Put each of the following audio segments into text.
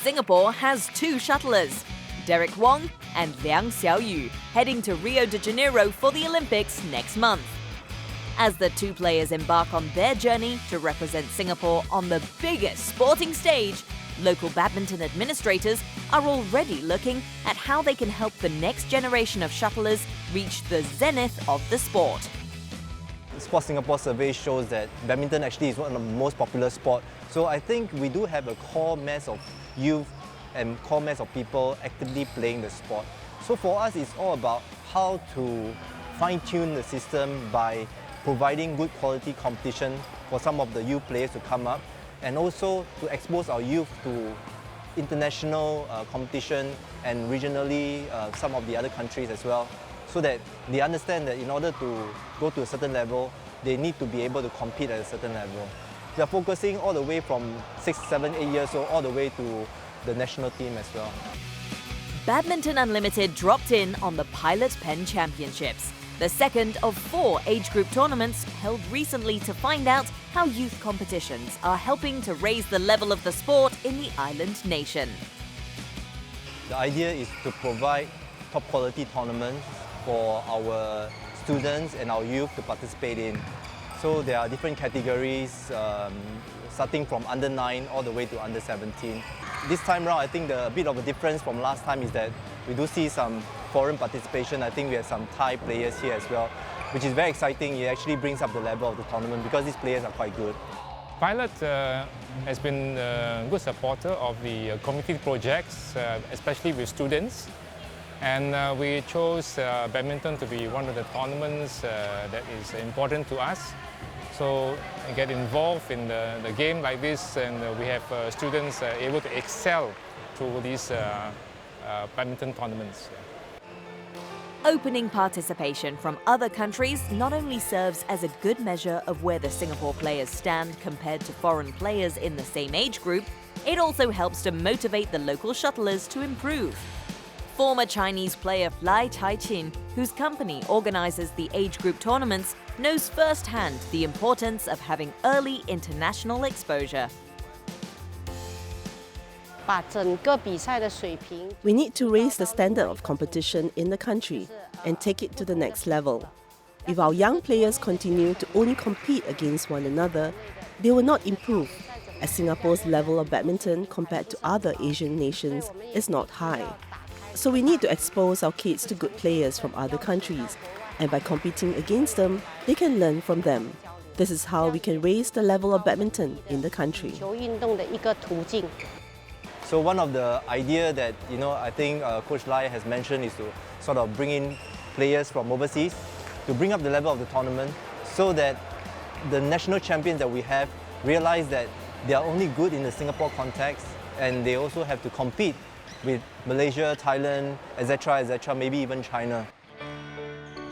Singapore has two shuttlers, Derek Wong and Liang Xiaoyu, heading to Rio de Janeiro for the Olympics next month. As the two players embark on their journey to represent Singapore on the biggest sporting stage, local badminton administrators are already looking at how they can help the next generation of shuttlers reach the zenith of the sport. Sports Singapore survey shows that badminton actually is one of the most popular sports. So I think we do have a core mass of youth and core mass of people actively playing the sport. So for us, it's all about how to fine-tune the system by providing good quality competition for some of the youth players to come up, and also to expose our youth to international competition and regionally some of the other countries as well, so that they understand that in order to go to a certain level, they need to be able to compete at a certain level. We are focusing all the way from 6, 7, 8 years old all the way to the national team as well. Badminton Unlimited dropped in on the Pilot Pen Championships, the second of 4 age group tournaments held recently to find out how youth competitions are helping to raise the level of the sport in the island nation. The idea is to provide top quality tournaments for our students and our youth to participate in. So there are different categories, starting from under 9 all the way to under 17. This time around, I think a bit of a difference from last time is that we do see some foreign participation. I think we have some Thai players here as well, which is very exciting. It actually brings up the level of the tournament because these players are quite good. Pilot has been a good supporter of the community projects, especially with students. And we chose badminton to be one of the tournaments that is important to us. So I get involved in the game like this, and we have students able to excel through these badminton tournaments. Opening participation from other countries not only serves as a good measure of where the Singapore players stand compared to foreign players in the same age group, it also helps to motivate the local shuttlers to improve. Former Chinese player Lai Chai-chin, whose company organizes the age group tournaments, knows firsthand the importance of having early international exposure. We need to raise the standard of competition in the country and take it to the next level. If our young players continue to only compete against one another, they will not improve, as Singapore's level of badminton compared to other Asian nations is not high. So we need to expose our kids to good players from other countries, and by competing against them, they can learn from them. This is how we can raise the level of badminton in the country. So one of the ideas that I think Coach Lai has mentioned is to sort of bring in players from overseas to bring up the level of the tournament, so that the national champions that we have realize that they are only good in the Singapore context, and they also have to compete with Malaysia, Thailand, etc., maybe even China.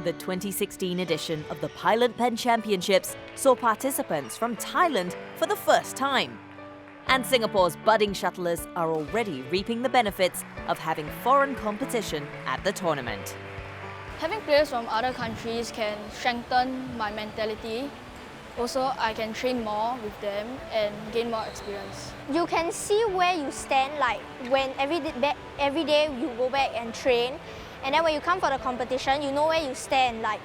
The 2016 edition of the Pilot Pen Championships saw participants from Thailand for the first time. And Singapore's budding shuttlers are already reaping the benefits of having foreign competition at the tournament. Having players from other countries can strengthen my mentality. Also, I can train more with them and gain more experience. You can see where you stand, like when every day you go back and train, and then when you come for the competition, you know where you stand. Like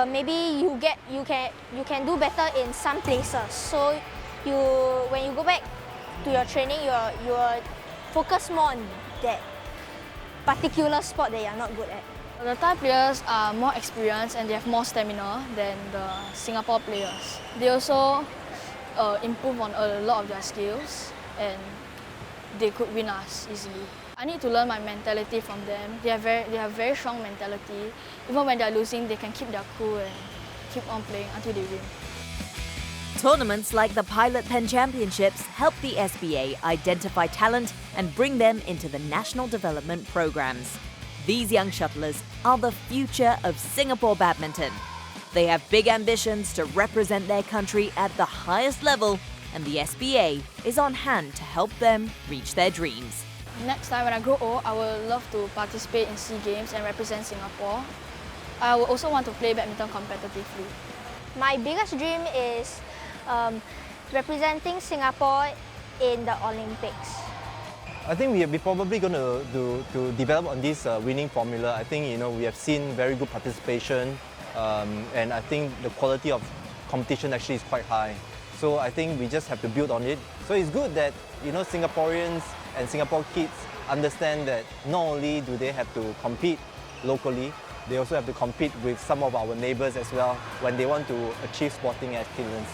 maybe you can do better in some places. So when you go back to your training, you focus more on that particular sport that you're not good at. The Thai players are more experienced and they have more stamina than the Singapore players. They also improve on a lot of their skills, and they could win us easily. I need to learn my mentality from them. They have very strong mentality. Even when they're losing, they can keep their cool and keep on playing until they win. Tournaments like the Pilot Pen Championships help the SBA identify talent and bring them into the national development programs. These young shuttlers are the future of Singapore badminton. They have big ambitions to represent their country at the highest level, and the SBA is on hand to help them reach their dreams. Next time when I grow old, I would love to participate in SEA Games and represent Singapore. I would also want to play badminton competitively. My biggest dream is representing Singapore in the Olympics. I think we're probably going to develop on this winning formula. I think we have seen very good participation, and I think the quality of competition actually is quite high. So I think we just have to build on it. So it's good that Singaporeans and Singapore kids understand that not only do they have to compete locally, they also have to compete with some of our neighbours as well when they want to achieve sporting excellence.